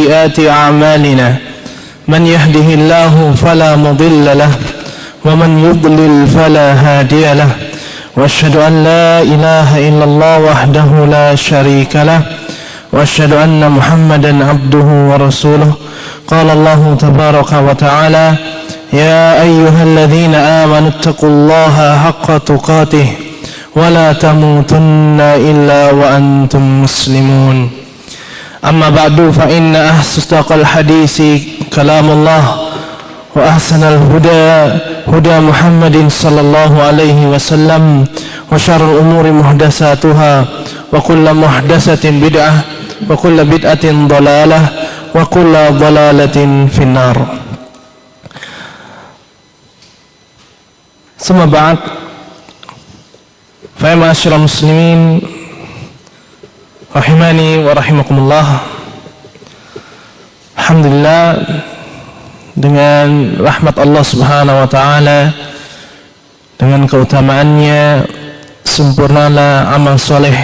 سيئات أعمالنا من يهده الله فلا مضل له ومن يضلل فلا هادي له وأشهد أن لا إله إلا الله وحده لا شريك له وأشهد أن محمدا عبده ورسوله قال الله تبارك وتعالى يا أيها الذين آمنوا اتقوا الله حق تقاته ولا تموتن إلا وأنتم مسلمون أما بعد فإن أصدق الحديث كلام الله وأحسن الهدى هدى محمد صلى الله عليه وسلم وشر الأمور محدثاتها وكل محدثة بدعة وكل بدعة ضلالة وكل ضلالة في النار. ثم بعد فيا معاشر المسلمين rahimani wa rahimakumullah. Alhamdulillah, dengan rahmat Allah Subhanahu wa taala, dengan keutamaannya, sempurnalah amal soleh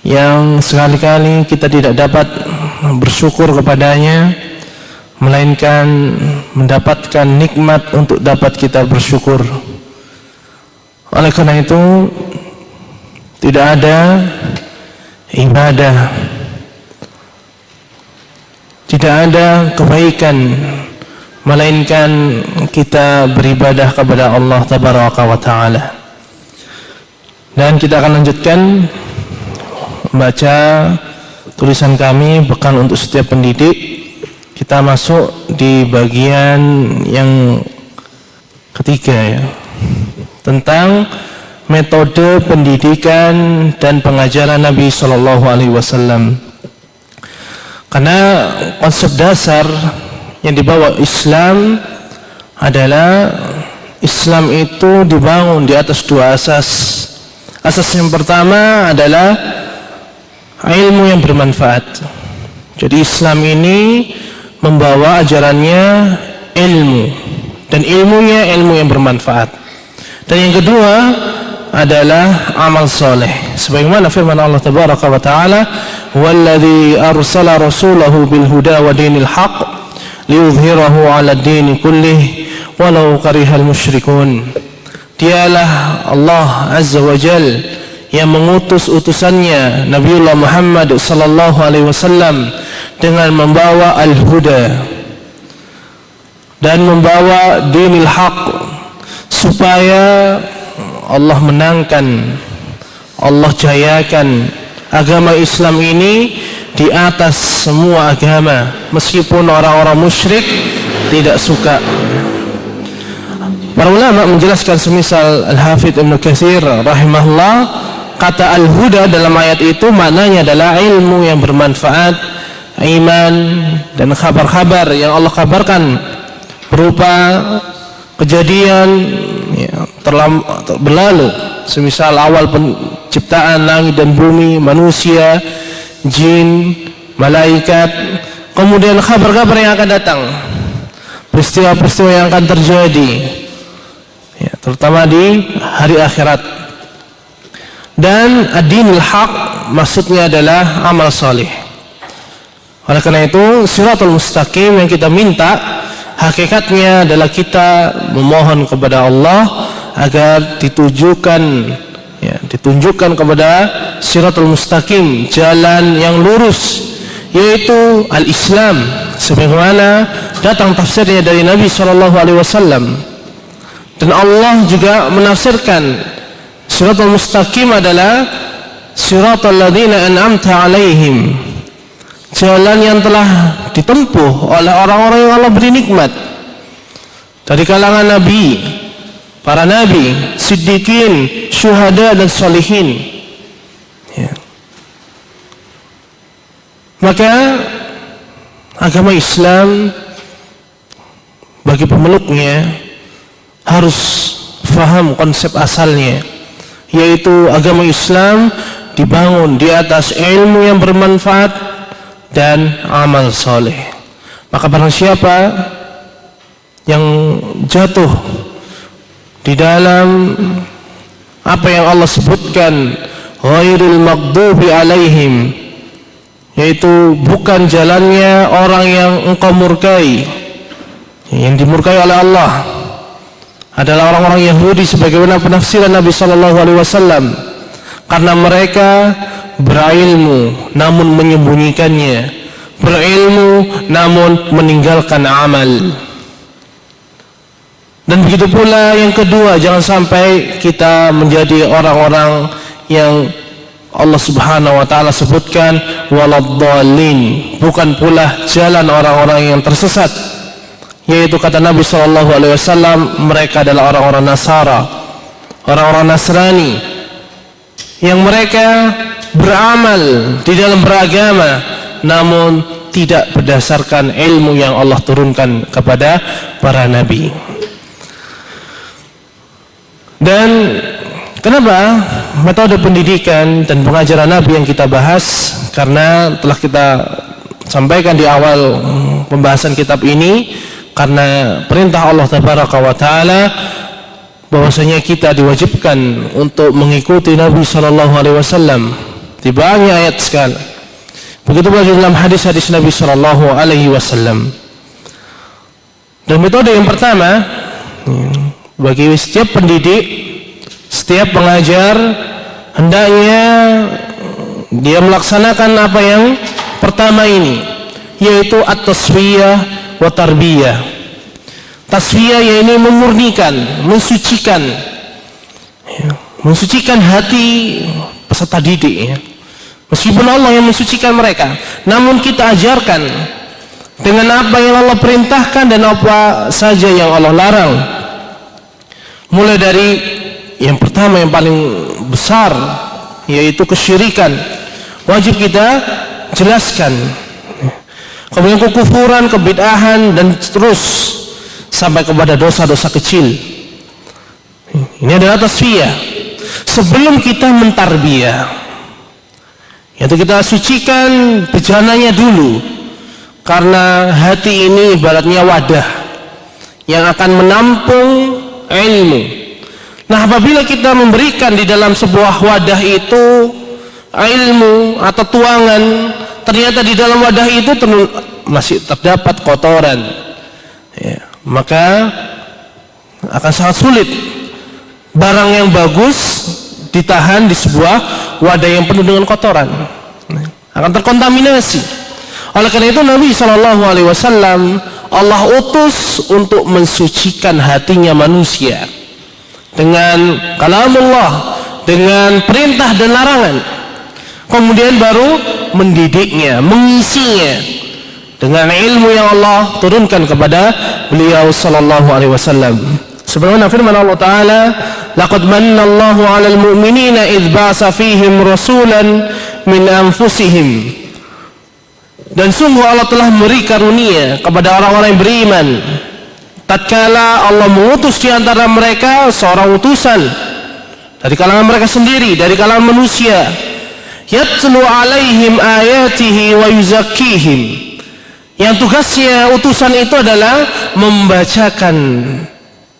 yang sekali-kali kita tidak dapat bersyukur kepadanya, melainkan mendapatkan nikmat untuk dapat kita bersyukur. Oleh karena itu, tidak ada ibadah, tidak ada kebaikan melainkan kita beribadah kepada Allah Tabaraka wa Ta'ala. Dan kita akan lanjutkan membaca tulisan kami bekal untuk setiap pendidik. Kita masuk di bagian yang ketiga, ya, tentang metode pendidikan dan pengajaran Nabi Shallallahu Alaihi Wasallam. Karena konsep dasar yang dibawa Islam adalah Islam itu dibangun di atas dua asas. Asas yang pertama adalah ilmu yang bermanfaat. Jadi Islam ini membawa ajarannya ilmu, dan ilmunya ilmu yang bermanfaat. Dan yang kedua adalah amal soleh, sebagaimana firman Allah Tabaraka wa Ta'ala, walladzi arsala rasulahu bil huda wa dinil haqq liyudhhirahu 'ala ad-din kullih walau karihal musyrikun. Dialah Allah Azza wa Jal yang mengutus utusannya Nabiullah Muhammad sallallahu alaihi wasallam dengan membawa al-huda dan membawa dinil haqq, supaya Allah menangkan, Allah jayakan agama Islam ini di atas semua agama, meskipun orang-orang musyrik tidak suka. Para ulama menjelaskan, semisal Al-Hafidz Ibnu Katsir rahimahullah, kata al-huda dalam ayat itu maknanya adalah ilmu yang bermanfaat, iman dan kabar-kabar yang Allah kabarkan berupa kejadian berlalu, semisal awal penciptaan langit dan bumi, manusia, jin, malaikat, kemudian kabar-kabar yang akan datang, peristiwa-peristiwa yang akan terjadi, ya, terutama di hari akhirat. Dan ad-dinul haq maksudnya adalah amal soleh. Oleh karena itu, siratul mustaqim yang kita minta hakikatnya adalah kita memohon kepada Allah agar ditunjukkan kepada siratul mustaqim, jalan yang lurus, yaitu al-Islam, sebagaimana datang tafsirnya dari Nabi Shallallahu Alaihi Wasallam. Dan Allah juga menafsirkan siratul mustaqim adalah siratul ladzina an'amta alaihim, jalan yang telah ditempuh oleh orang-orang yang Allah beri nikmat dari kalangan nabi, para nabi, siddiqin, syuhada dan sholihin, ya. Maka agama Islam bagi pemeluknya harus faham konsep asalnya, yaitu agama Islam dibangun di atas ilmu yang bermanfaat dan amal soleh. Maka barang siapa yang jatuh di dalam apa yang Allah sebutkan, ghairil maghdubi alaihim, yaitu bukan jalannya orang yang engkau murkai. Yang dimurkai oleh Allah adalah orang-orang Yahudi sebagaimana penafsiran Nabi sallallahu alaihi wasallam, karena mereka berilmu namun menyembunyikannya, berilmu namun meninggalkan amal. Dan begitu pula yang kedua, jangan sampai kita menjadi orang-orang yang Allah subhanahu wa ta'ala sebutkan waladhdallin, bukan pula jalan orang-orang yang tersesat, yaitu kata Nabi SAW, mereka adalah orang-orang Nasara, orang-orang Nasrani, yang mereka beramal di dalam beragama namun tidak berdasarkan ilmu yang Allah turunkan kepada para nabi. Dan kenapa metode pendidikan dan pengajaran Nabi yang kita bahas? Karena telah kita sampaikan di awal pembahasan kitab ini, karena perintah Allah Tabaraka wa Ta'ala bahwasanya kita diwajibkan untuk mengikuti Nabi Sallallahu Alaihi Wasallam di banyak ayat sekali. Begitu pula dalam hadis-hadis Nabi Sallallahu Alaihi Wasallam. Dan metode yang pertama, bagi setiap pendidik, setiap pengajar, hendaknya dia melaksanakan apa yang pertama ini, yaitu at-tasfiyah wa tarbiyah. Tasfiyah yaitu memurnikan, mensucikan hati peserta didik, ya. Meskipun Allah yang mensucikan mereka, namun kita ajarkan dengan apa yang Allah perintahkan dan apa saja yang Allah larang. Mulai dari yang pertama, yang paling besar, yaitu kesyirikan, wajib kita jelaskan. Kemudian kekufuran, kebid'ahan, dan terus sampai kepada dosa-dosa kecil. Ini adalah tasfiyah. Sebelum kita mentarbiyah, yaitu kita sucikan bejananya dulu, karena hati ini ibaratnya wadah yang akan menampung ilmu. Nah, apabila kita memberikan di dalam sebuah wadah itu ilmu atau tuangan, ternyata di dalam wadah itu masih terdapat kotoran, ya, maka akan sangat sulit barang yang bagus ditahan di sebuah wadah yang penuh dengan kotoran, akan terkontaminasi. Oleh karena itu Nabi SAW Allah utus untuk mensucikan hatinya manusia dengan kalamullah, dengan perintah dan larangan. Kemudian baru mendidiknya, mengisinya dengan ilmu yang Allah turunkan kepada beliau sallallahu alaihi wasallam. Sebagaimana firman Allah Ta'ala, laqad manna Allahu 'alal mu'minina idz ba'atsa fihim rasulan min anfusihim. Dan sungguh Allah telah memberi karunia kepada orang-orang yang beriman tatkala Allah mengutus di antara mereka seorang utusan dari kalangan mereka sendiri, dari kalangan manusia, yatlu alaihim ayatihi wa yuzakkihim, yang tugasnya utusan itu adalah membacakan,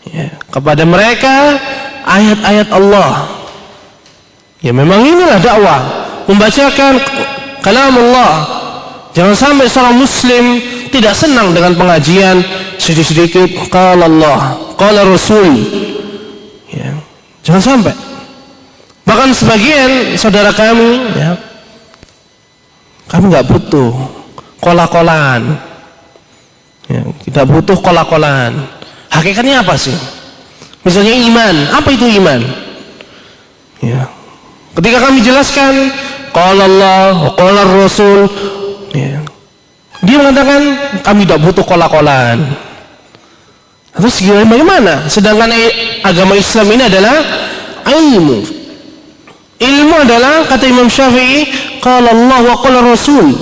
ya, kepada mereka ayat-ayat Allah. Ya, memang inilah dakwah, membacakan kalam Allah. Jangan sampai seorang muslim tidak senang dengan pengajian sedikit-sedikit qala Allah, qala Rasul, ya, jangan sampai. Bahkan sebagian saudara kami, ya, kami nggak butuh kola-kolaan, ya, kita butuh kola-kolaan. Hakikatnya apa sih? Misalnya iman, apa itu iman? Ya, ketika kami jelaskan qala Allah, qala Rasul, ya, dia mengatakan kami tidak butuh kola-kolaan. Terus bagaimana? Sedangkan agama Islam ini adalah ilmu. Ilmu adalah, kata Imam Syafi'i, qala Allah wa qala Rasul.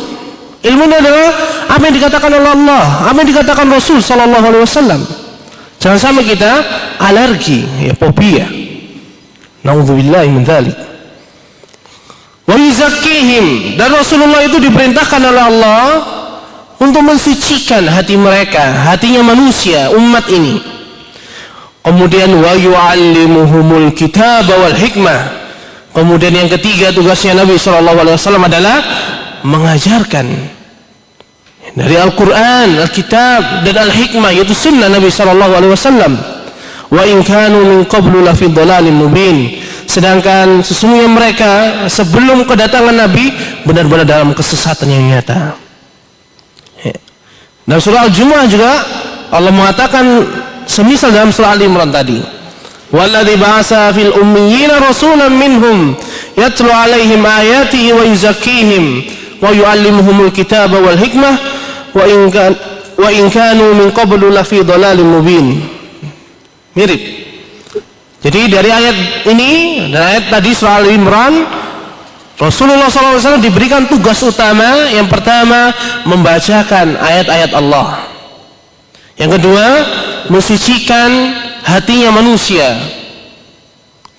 Ilmu ini adalah apa yang dikatakan oleh Allah, apa yang dikatakan Rasul sallallahu alaihi wasallam. Jangan sampai kita alergi, ya, fobia. Nauzubillahi min dzalik. Wa yuzakkihim, dan Rasulullah itu diperintahkan oleh Allah untuk mensucikan hati mereka, hatinya manusia, umat ini. Kemudian wa yu'allimuhumul kitaba wal hikmah. Kemudian yang ketiga tugasnya Nabi SAW adalah mengajarkan dari Al-Quran, Al-Kitab dan Al-Hikmah, yaitu sunnah Nabi SAW. Wa in kanu min qablu lafi dhalalin mubin. Sedangkan sesungguhnya mereka sebelum kedatangan Nabi benar-benar dalam kesesatan yang nyata. Dalam surah Al-Jumu'ah juga Allah mengatakan semisal dalam surah Al-Imran tadi. Walladzi ba'atsa fil ummiyina rasulan minhum yatlu 'alaihim ayatihi wa yuzakkihim wa yu'allimuhumul kitaba wal hikmah wa in kanu min qablu lafi dhalalin mubin. Mirip. Jadi dari ayat ini dan ayat tadi surah Al-Imran, Rasulullah SAW diberikan tugas utama. Yang pertama, membacakan ayat-ayat Allah. Yang kedua, mensucikan hatinya manusia.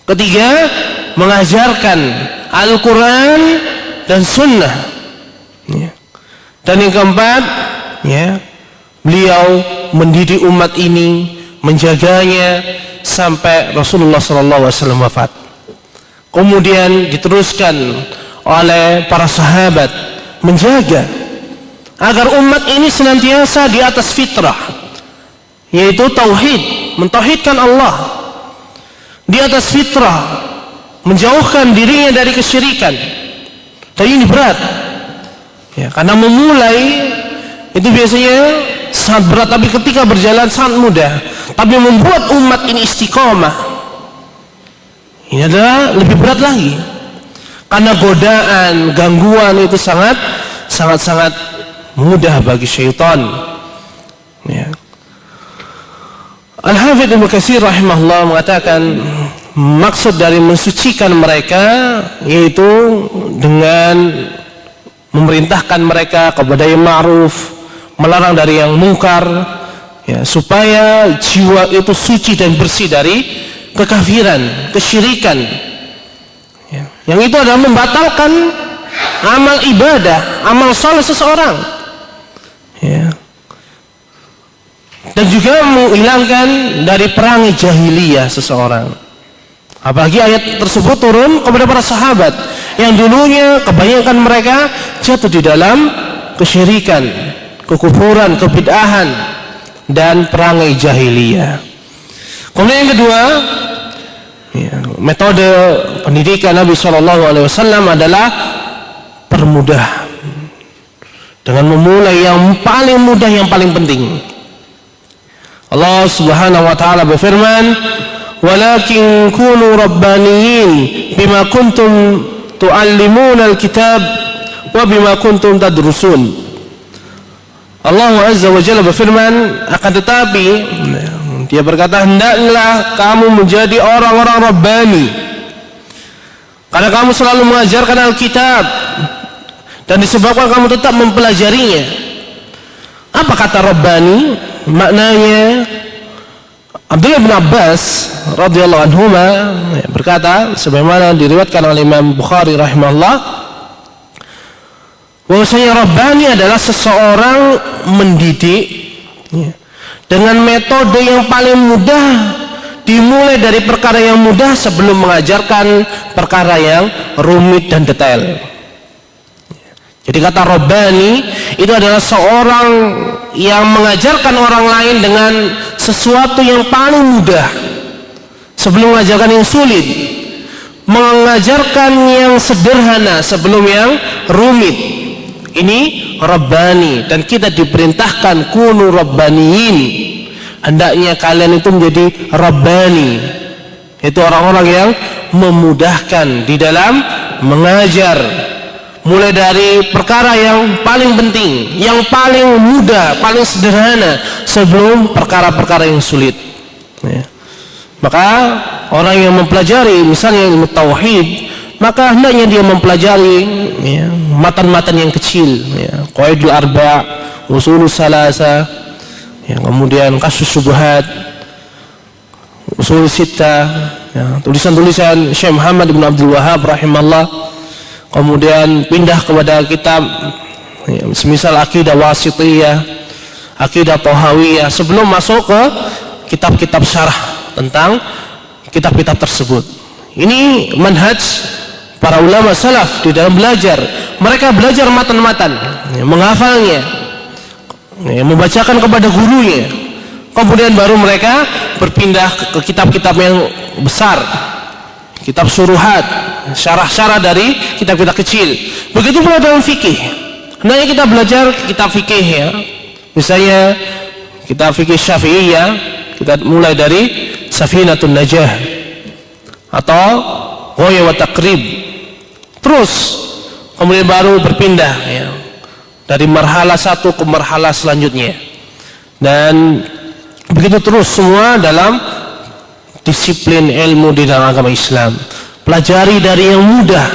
Ketiga, mengajarkan Al-Quran dan Sunnah. Dan yang keempat, beliau mendidik umat ini, menjaganya sampai Rasulullah SAW wafat. Kemudian diteruskan oleh para sahabat menjaga agar umat ini senantiasa di atas fitrah, yaitu tauhid, mentauhidkan Allah, di atas fitrah, menjauhkan dirinya dari kesyirikan. Dan ini berat, karena memulai itu biasanya sangat berat, tapi ketika berjalan sangat mudah. Tapi membuat umat ini istiqomah, ini adalah lebih berat lagi, karena godaan, gangguan itu sangat mudah bagi syaitan. Al-Hafidz Ibnu Katsir rahimahullah mengatakan maksud dari mensucikan mereka yaitu dengan memerintahkan mereka kepada yang ma'ruf, melarang dari yang mungkar, supaya jiwa itu suci dan bersih dari kekafiran, kesyirikan. Yang itu adalah membatalkan amal ibadah, amal saleh seseorang. Dan juga menghilangkan dari perangai jahiliyah seseorang. Apalagi ayat tersebut turun kepada para sahabat yang dulunya kebanyakan mereka jatuh di dalam kesyirikan, kekufuran, kebid'ahan dan perangai jahiliyah. Kemudian yang kedua, metode pendidikan Nabi SAW adalah permudah, dengan memulai yang paling mudah, yang paling penting. Allah Subhanahu wa taala berfirman, "Walakin kunu rabbaniyin bima kuntum tu'allimuna al-kitab wa bima kuntum tadrusun." Allah Azza wa Jalla berfirman, akan tetapi Dia berkata, hendaklah kamu menjadi orang-orang Rabbani, karena kamu selalu mengajarkan Alkitab dan disebabkan kamu tetap mempelajarinya. Apa kata Rabbani? Maknanya, Abdullah bin Abbas radhiyallahu anhu berkata, sebagaimana diriwayatkan oleh Imam Bukhari rahimahullah, bahwasanya Rabbani adalah seseorang mendidik dengan metode yang paling mudah, dimulai dari perkara yang mudah sebelum mengajarkan perkara yang rumit dan detail. Jadi kata Rabbani itu adalah seorang yang mengajarkan orang lain dengan sesuatu yang paling mudah sebelum mengajarkan yang sulit, mengajarkan yang sederhana sebelum yang rumit. Ini Rabbani, dan kita diperintahkan kunu Rabbaniyin, hendaknya kalian itu menjadi Rabbani, itu orang-orang yang memudahkan di dalam mengajar, mulai dari perkara yang paling penting, yang paling mudah, paling sederhana sebelum perkara-perkara yang sulit. Maka orang yang mempelajari misalnya ilmu tauhid, maka hendaknya dia mempelajari matan-matan yang kecil, Qawaidul Arba', Ushulus Salasa, kemudian Kasus Syubhat, Ushul Sittah, tulisan-tulisan Syekh Muhammad bin Abdul Wahhab rahimahullah. Kemudian pindah kepada kitab semisal Aqidah Wasithiyah, Aqidah Thahawiyah, sebelum masuk ke kitab-kitab syarah tentang kitab-kitab tersebut. Ini manhaj para ulama salaf di dalam belajar, mereka belajar matan-matan, menghafalnya, membacakan kepada gurunya. Kemudian baru mereka berpindah ke kitab-kitab yang besar, kitab syuruhat, syarah-syarah dari kitab-kitab kecil. Begitu pula dalam fikih. Hendaknya kita belajar kitab fikih ya. Misalnya kitab fikih Syafi'iyah, kita mulai dari Safinatun Najah atau Ghaya wa Taqrib. Terus kemudian baru berpindah ya, dari marhalah satu ke marhalah selanjutnya. Dan begitu terus semua dalam disiplin ilmu di dalam agama Islam. Pelajari dari yang mudah,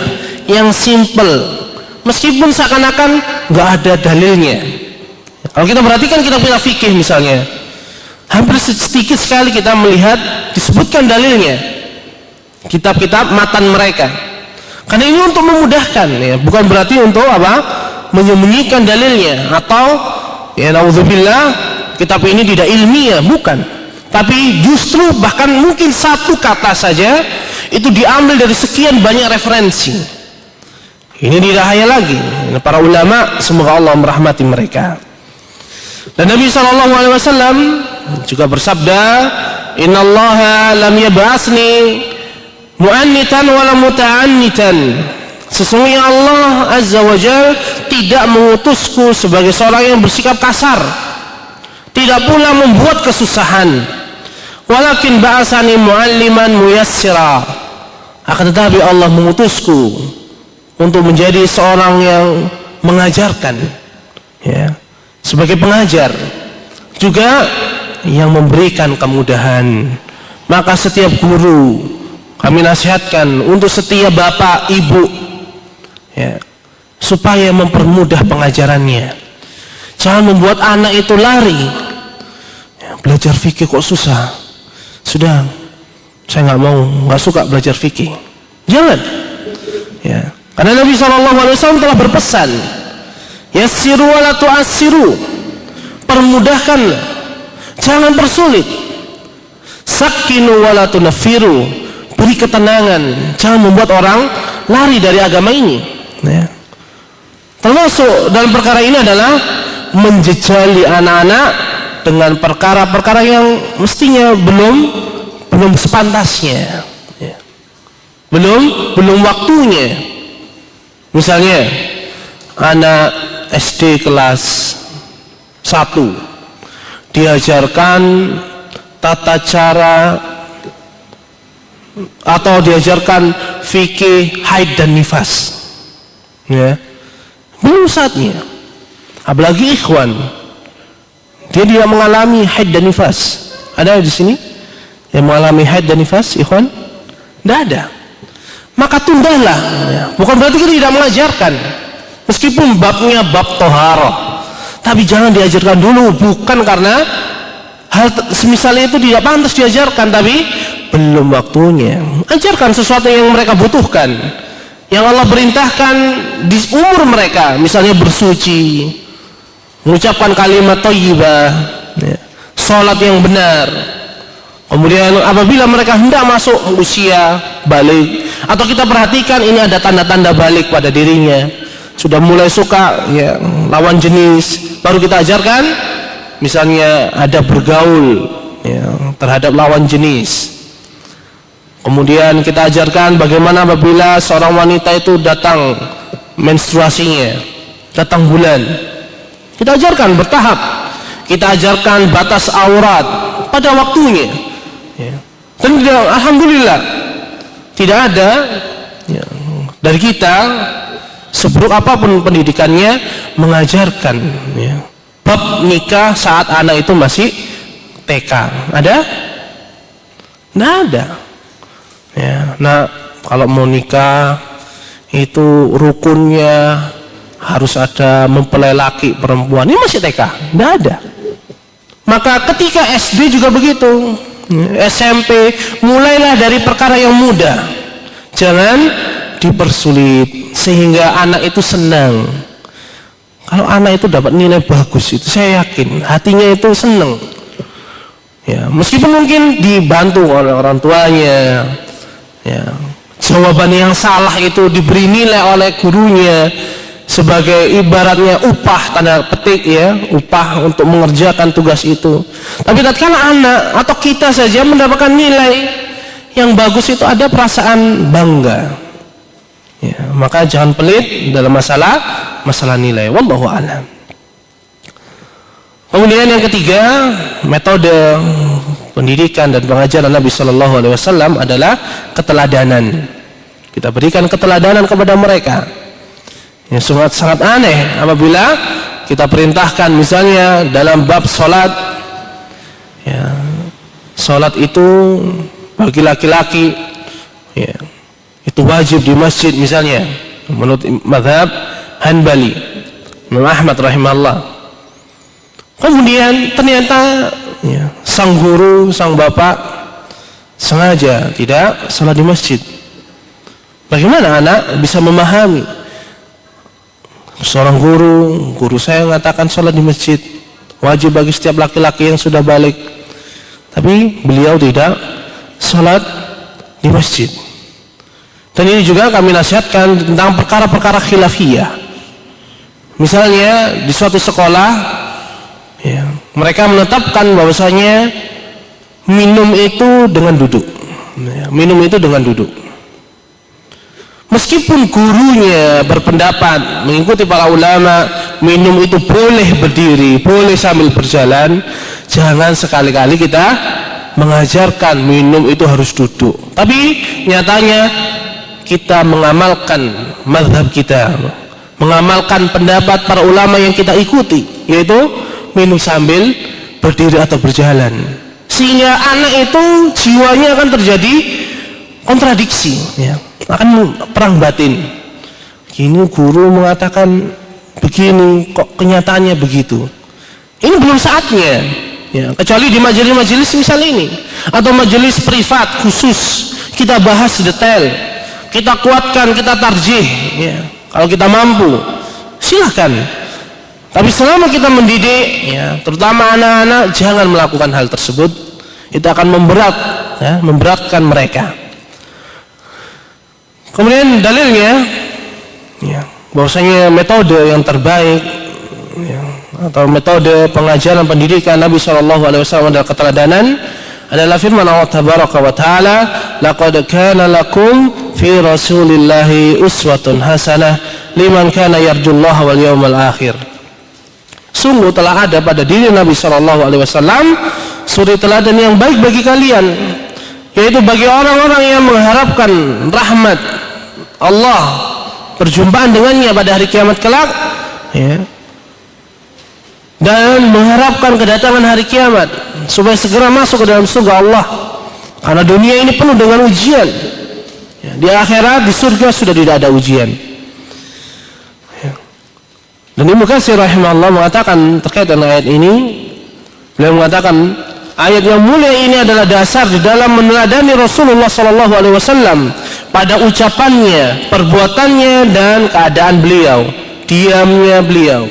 yang simple, meskipun seakan-akan nggak ada dalilnya. Kalau kita perhatikan kitab-kitab fikih misalnya, hampir sedikit sekali kita melihat disebutkan dalilnya, kitab-kitab matan mereka. Karena ini untuk memudahkan ya, bukan berarti untuk apa? Menyembunyikan dalilnya atau ya naudzubillah kitab ini tidak ilmiah, bukan. Tapi justru bahkan mungkin satu kata saja itu diambil dari sekian banyak referensi. Ini dirahaya lagi para ulama, semoga Allah merahmati mereka. Dan Nabi SAW juga bersabda, innallaha lam yab'atsni mu'annitan wala muta'annitan. Sesungguhnya Allah Azza wa Jalla tidak mengutusku sebagai seorang yang bersikap kasar, tidak pula membuat kesusahan. Walakin ba'asani mu'alliman muyassira. Akan tetapi Allah mengutusku untuk menjadi seorang yang mengajarkan ya, sebagai pengajar, juga yang memberikan kemudahan. Maka setiap guru kami nasihatkan untuk setiap bapak ibu ya, supaya mempermudah pengajarannya. Jangan membuat anak itu lari ya, belajar fikih kok susah, sudah saya nggak mau, nggak suka belajar fikih. Jangan ya, karena Nabi SAW telah berpesan, yassiru wa la tu'assiru, permudahkanlah, jangan persulit. Sakinu wa la tunaffiru, beri ketenangan, jangan membuat orang lari dari agama ini ya. Termasuk dalam perkara ini adalah menjejali anak-anak dengan perkara-perkara yang mestinya belum sepantasnya ya. belum waktunya. Misalnya anak SD kelas 1 diajarkan tata cara atau diajarkan fikih haid dan nifas ya, belum saatnya. Apalagi ikhwan, dia tidak mengalami haid dan nifas. Ada di sini yang mengalami haid dan nifas, ikhwan? Tidak ada. Maka tundalah ya. Bukan berarti kita tidak mengajarkan, meskipun babnya bab toharoh, tapi jangan diajarkan dulu. Bukan karena hal semisalnya itu tidak pantas diajarkan, tapi belum waktunya. Ajarkan sesuatu yang mereka butuhkan, yang Allah perintahkan di umur mereka. Misalnya bersuci, mengucapkan kalimat thayyibah ya, sholat yang benar. Kemudian apabila mereka hendak masuk usia balik, atau kita perhatikan ini ada tanda-tanda balik pada dirinya, sudah mulai suka ya, lawan jenis, baru kita ajarkan misalnya ada bergaul ya, terhadap lawan jenis. Kemudian kita ajarkan bagaimana apabila seorang wanita itu datang menstruasinya, datang bulan. Kita ajarkan bertahap. Kita ajarkan batas aurat pada waktunya ya. Dan alhamdulillah tidak ada ya, dari kita seburuk apapun pendidikannya mengajarkan ya, bab nikah saat anak itu masih TK. Ada? Nggak ada ya. Nah, kalau mau nikah itu rukunnya harus ada mempelai laki perempuan. Ini masih TK, nggak ada. Maka ketika SD juga begitu, SMP mulailah dari perkara yang mudah, jangan dipersulit sehingga anak itu senang. Kalau anak itu dapat nilai bagus, itu saya yakin hatinya itu senang ya, meskipun mungkin dibantu oleh orang tuanya ya, jawaban yang salah itu diberi nilai oleh gurunya sebagai ibaratnya upah, tanda petik ya, upah untuk mengerjakan tugas itu. Tapi tatkala anak atau kita saja mendapatkan nilai yang bagus, itu ada perasaan bangga ya, maka jangan pelit dalam masalah nilai. Wallahu a'lam. Kemudian yang ketiga, metode pendidikan dan pengajaran Nabi Shallallahu Alaihi Wasallam adalah keteladanan. Kita berikan keteladanan kepada mereka. Yang sangat aneh apabila kita perintahkan misalnya dalam bab sholat, ya, sholat itu bagi laki-laki ya, itu wajib di masjid misalnya menurut mazhab Hanbali, Imam Ahmad rahimahullah. Kemudian ternyata ya, sang guru, sang bapak sengaja tidak sholat di masjid. Bagaimana anak bisa memahami? Seorang guru saya mengatakan sholat di masjid wajib bagi setiap laki-laki yang sudah balik, tapi beliau tidak sholat di masjid. Dan ini juga kami nasihatkan tentang perkara-perkara khilafiyah. Misalnya di suatu sekolah ya, mereka menetapkan bahwasanya minum itu dengan duduk ya, minum itu dengan duduk. Meskipun gurunya berpendapat mengikuti para ulama minum itu boleh berdiri, boleh sambil berjalan, jangan sekali-kali kita mengajarkan minum itu harus duduk. Tapi nyatanya kita mengamalkan mazhab kita, mengamalkan pendapat para ulama yang kita ikuti, yaitu minum sambil berdiri atau berjalan. Sehingga anak itu jiwanya akan terjadi kontradiksi ya, akan perang batin. Gini guru mengatakan begini, kok kenyataannya begitu. Ini belum saatnya ya, kecuali di majelis-majelis misal ini, atau majelis privat khusus kita bahas detail, kita kuatkan, kita tarjih ya. Kalau kita mampu silahkan. Tapi selama kita mendidik ya, terutama anak-anak, jangan melakukan hal tersebut. Itu akan memberatkan mereka. Kemudian dalilnya ya, bahwasanya metode yang terbaik ya, atau metode pengajaran pendidikan Nabi SAW adalah keteladanan, adalah firman Allah Tabaraka wa Ta'ala, laqad kana lakum fi rasulillahi uswatun hasanah liman kana yarjullaha wal yawmal akhir. Sungguh telah ada pada diri Nabi SAW suri teladan yang baik bagi kalian, yaitu bagi orang-orang yang mengharapkan rahmat Allah, perjumpaan dengannya pada hari kiamat kelak ya, dan mengharapkan kedatangan hari kiamat supaya segera masuk ke dalam surga Allah, karena dunia ini penuh dengan ujian ya, di akhirat, di surga sudah tidak ada ujian ya. Dan Ibnu Katsir rahimahullah mengatakan terkait dengan ayat ini, beliau mengatakan ayat yang mulia ini adalah dasar di dalam meneladani Rasulullah SAW pada ucapannya, perbuatannya, dan keadaan beliau, diamnya beliau.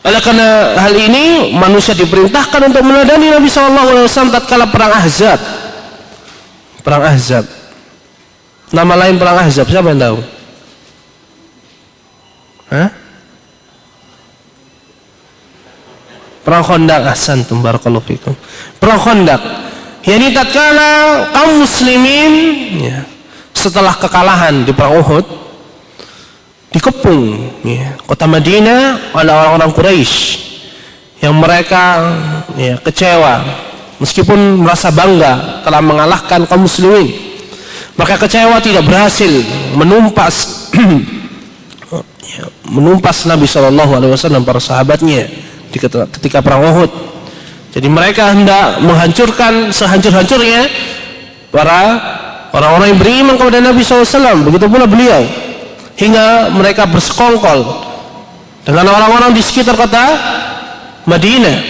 Oleh karena hal ini, manusia diperintahkan untuk meneladani Nabi SAW tatkala perang Ahzab. Perang Ahzab. Nama lain perang Ahzab, siapa yang tahu? Hah? Perang Khandaq. Ahsantum, barakallahu fikum. Perang Khandaq. Yani tatkala kaum muslimin ya, setelah kekalahan di perang Uhud, dikepung ya, kota Madinah oleh orang-orang Quraisy yang mereka ya, kecewa, meskipun merasa bangga telah mengalahkan kaum muslimin. Mereka kecewa tidak berhasil menumpas ya, menumpas Nabi SAW dan para sahabatnya ketika perang Uhud. Jadi mereka hendak menghancurkan sehancur-hancurnya para orang-orang yang beriman kepada Nabi SAW. Begitu pula beliau, hingga mereka bersekongkol dengan orang-orang di sekitar kota Madinah.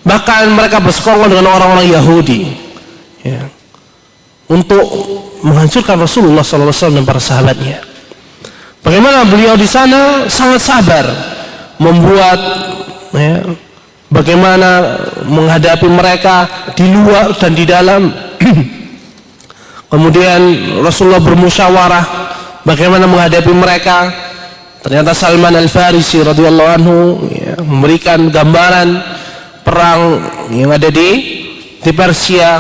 Bahkan mereka bersekongkol dengan orang-orang Yahudi ya, untuk menghancurkan Rasulullah SAW dan para sahabatnya. Bagaimana beliau di sana sangat sabar membuat ya, bagaimana menghadapi mereka di luar dan di dalam. Kemudian Rasulullah bermusyawarah bagaimana menghadapi mereka. Ternyata Salman Al-Farisi radhiyallahu anhu ya, memberikan gambaran perang yang ada di Persia,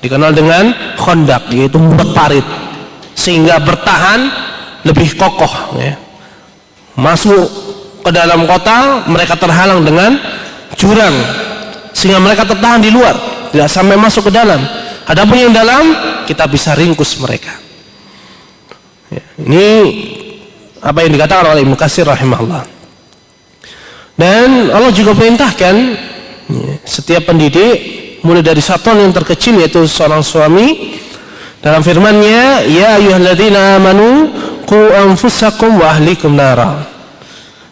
dikenal dengan Khandaq, yaitu membuat parit sehingga bertahan lebih kokoh ya. Masuk ke dalam kota mereka terhalang dengan jurang sehingga mereka tertahan di luar, tidak sampai masuk ke dalam. Adapun yang dalam kita bisa ringkus mereka ya. Ini apa yang dikatakan oleh Ibnu Katsir rahimahullah. Dan Allah juga perintahkan ya, setiap pendidik mulai dari satuan yang terkecil yaitu seorang suami dalam firman-Nya, ya ayyuhalladzina amanu qu anfusakum wa ahlikum nara.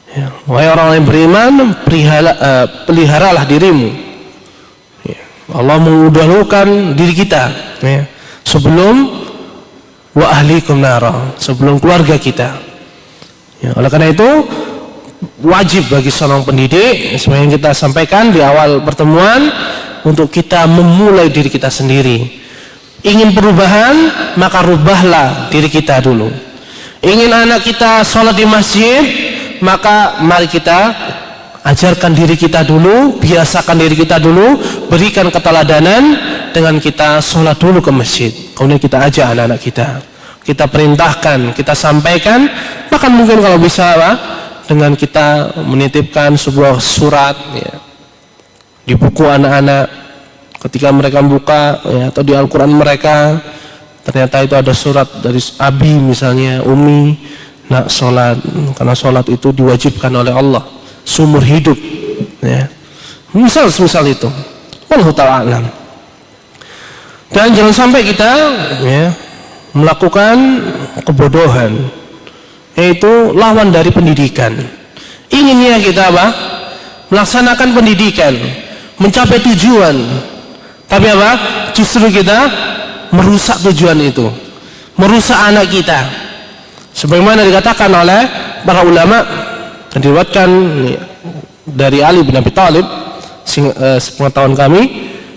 Ya, wahai orang yang beriman, peliharalah dirimu. Ya, Allah mengudahulukan diri kita ya, sebelum wa ahlikum nara, sebelum keluarga kita. Ya, oleh karena itu wajib bagi seorang pendidik, seperti yang kita sampaikan di awal pertemuan, untuk kita memulai diri kita sendiri. Ingin perubahan, maka rubahlah diri kita dulu. Ingin anak kita sholat di masjid, maka mari kita ajarkan diri kita dulu, biasakan diri kita dulu, berikan keteladanan dengan kita sholat dulu ke masjid. Kemudian kita ajak anak-anak kita perintahkan, kita sampaikan. Bahkan mungkin kalau bisa dengan kita menitipkan sebuah surat ya, di buku anak-anak ketika mereka buka ya, atau di Al-Quran mereka ternyata itu ada surat dari Abi misalnya, Umi, nak sholat, karena sholat itu diwajibkan oleh Allah seumur hidup ya. Misal itu wallahu ta'ala a'lam. Dan jangan sampai kita ya, melakukan kebodohan, yaitu lawan dari pendidikan. Inginnya kita apa? Melaksanakan pendidikan, mencapai tujuan, tapi apa? Justru kita merusak tujuan itu, merusak anak kita. Sebagaimana dikatakan oleh para ulama dan diriwayatkan dari Ali bin Abi Thalib, sepengetahuan kami,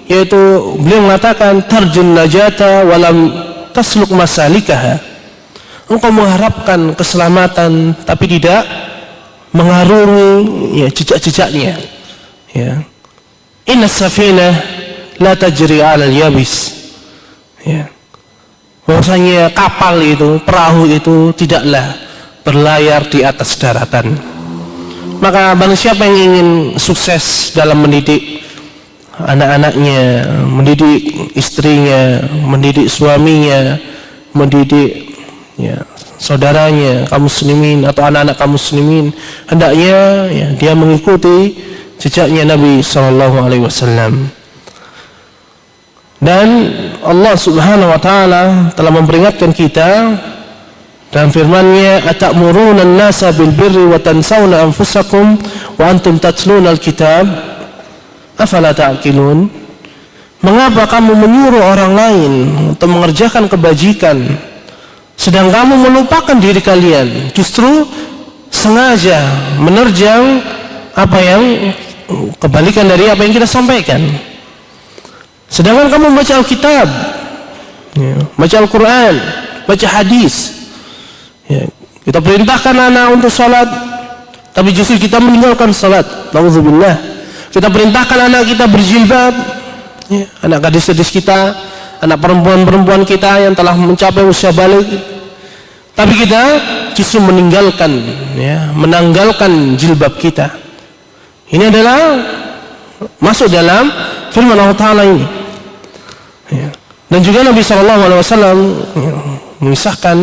yaitu beliau mengatakan tarjun najata walam tasluk masalikaha. Engkau mengharapkan keselamatan tapi tidak mengarungi ya, jejak-jejaknya ya. Inna safinah la tajri 'ala al-yabis ya. Bahwasanya kapal itu, perahu itu tidaklah berlayar di atas daratan. Maka barang siapa yang ingin sukses dalam mendidik anak-anaknya, mendidik istrinya, mendidik suaminya, mendidik ya, saudaranya kaum muslimin atau anak-anak kaum muslimin, hendaknya ya, dia mengikuti jejaknya Nabi SAW. Dan Allah Subhanahu wa taala telah memperingatkan kita dalam firman-Nya, atamuruna an-nasa bil birri wa tansawna anfusakum wa antum tatluna al-kitab afala ta'qilun. Mengapa kamu menyuruh orang lain untuk mengerjakan kebajikan sedang kamu melupakan diri kalian, justru sengaja menerjang apa yang kebalikan dari apa yang kita sampaikan. Sedangkan kamu baca Alkitab ya, baca Al-Quran, baca hadis ya, kita perintahkan anak untuk sholat tapi justru kita meninggalkan sholat. Nauzubillah. Kita perintahkan anak kita berjilbab ya, anak gadis-gadis kita, anak perempuan-perempuan kita yang telah mencapai usia balik, tapi kita justru meninggalkan ya, menanggalkan jilbab kita. Ini adalah masuk dalam firman Allah Ta'ala ini ya. Dan juga Nabi SAW ya, mengisahkan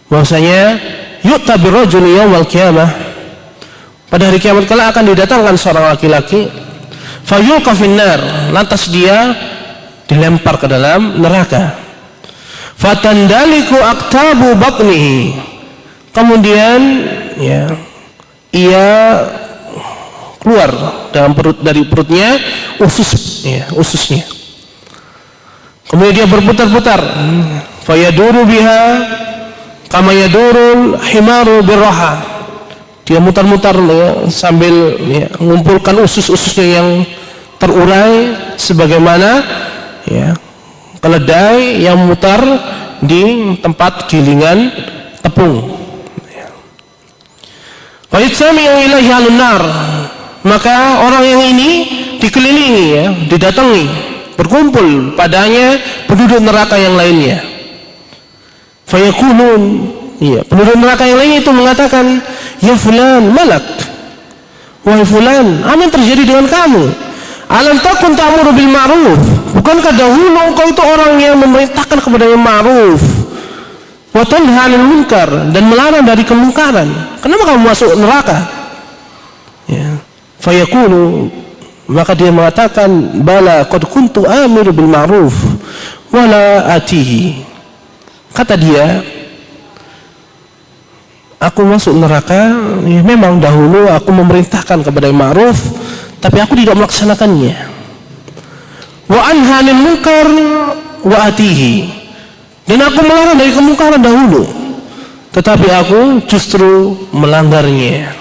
bahwasanya yu'ta birrajuli yaumal qiyamah, pada hari kiamat kala akan didatangkan seorang laki-laki, fayulqa finnar, lantas dia dilempar ke dalam neraka. Fatandaliku aktabu batnihi, kemudian ya, ia keluar dari perutnya ususnya. Kemudian dia berputar-putar, fayaduru biha kama yadurul himaru birraha. Dia mutar-mutar ya, sambil ya, mengumpulkan usus-ususnya yang terurai sebagaimana ya, keledai yang mutar di tempat gilingan tepung ya. Wa yajtami'u ilaihi ahlun nar. Maka orang yang ini dikelilingi ya, didatangi, berkumpul padanya penduduk neraka yang lainnya. Fayaqulun, ya, penduduk neraka yang lainnya itu mengatakan, ya fulan, malak. Wahai fulan, apa yang terjadi dengan kamu? Alam takun ta'muru bil ma'ruf. Bukankah dahulu engkau itu orang yang memerintahkan kepada yang ma'ruf wa tanha 'anil munkar, dan melarang dari kemungkaran? Kenapa kamu masuk neraka? Ya. Fayaqulu, maka dia mengatakan, bala qad kuntu amiru bil ma'ruf wala atihi. Kata dia, aku masuk neraka, ya memang dahulu aku memerintahkan kepada yang ma'ruf, tapi aku tidak melaksanakannya. Wa anha 'anil munkar wa atihi, dan aku melarang dari kemungkaran dahulu, tetapi aku justru melanggarnya.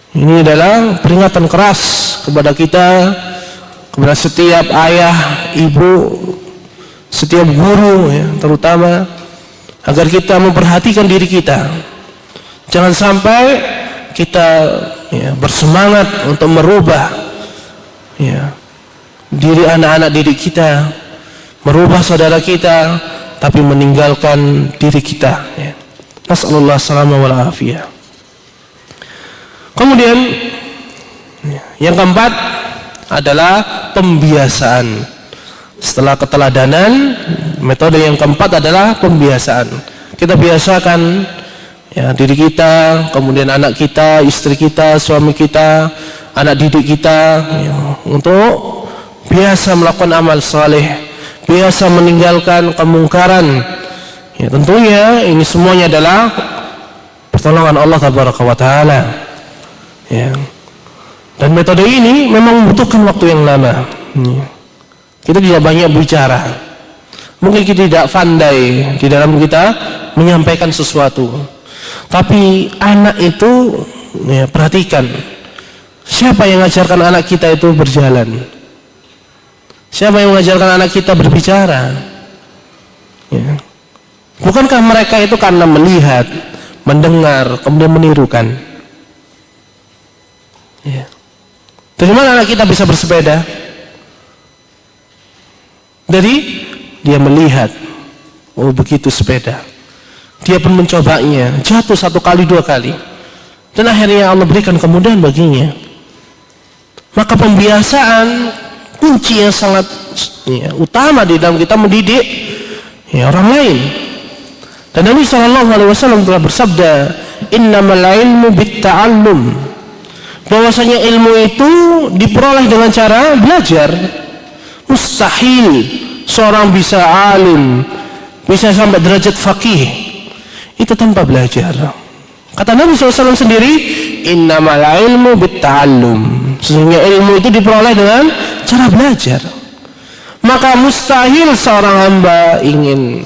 Ini adalah peringatan keras kepada kita, kepada setiap ayah, ibu, setiap guru ya, terutama agar kita memperhatikan diri kita. Jangan sampai kita ya, bersemangat untuk merubah ya, diri anak-anak didik kita, merubah saudara kita, tapi meninggalkan diri kita ya. Nasallallahu alaihi wal afiyah. Kemudian yang keempat adalah pembiasaan. Setelah keteladanan, metode yang keempat adalah pembiasaan. Kita biasakan ya, diri kita, kemudian anak kita, istri kita, suami kita, anak didik kita ya, untuk biasa melakukan amal saleh, biasa meninggalkan kemungkaran. Ya, tentunya ini semuanya adalah pertolongan Allah Tabaraka wa Ta'ala. Ya. Dan metode ini memang membutuhkan waktu yang lama. Ya. Kita tidak banyak bicara. Mungkin kita tidak pandai di dalam kita menyampaikan sesuatu. Tapi anak itu ya, perhatikan, siapa yang mengajarkan anak kita itu berjalan? Siapa yang mengajarkan anak kita berbicara? Ya. Bukankah mereka itu karena melihat, mendengar, kemudian menirukan? Ya. Dari mana anak kita bisa bersepeda? Dari dia melihat, oh begitu sepeda. Dia pun mencobanya, jatuh 1 kali 2 kali, dan akhirnya Allah berikan kemudahan baginya. Maka pembiasaan kunci yang sangat ya, utama di dalam kita mendidik ya, orang lain. Dan Nabi SAW telah bersabda, innamal ilmu bitta'allum, bahwasanya ilmu itu diperoleh dengan cara belajar. Mustahil seorang bisa alim, bisa sampai derajat faqih itu tanpa belajar. Kata Nabi SAW sendiri, innamal ilmu bitta'allum, sesungguhnya ilmu itu diperoleh dengan cara belajar. Maka mustahil seorang hamba ingin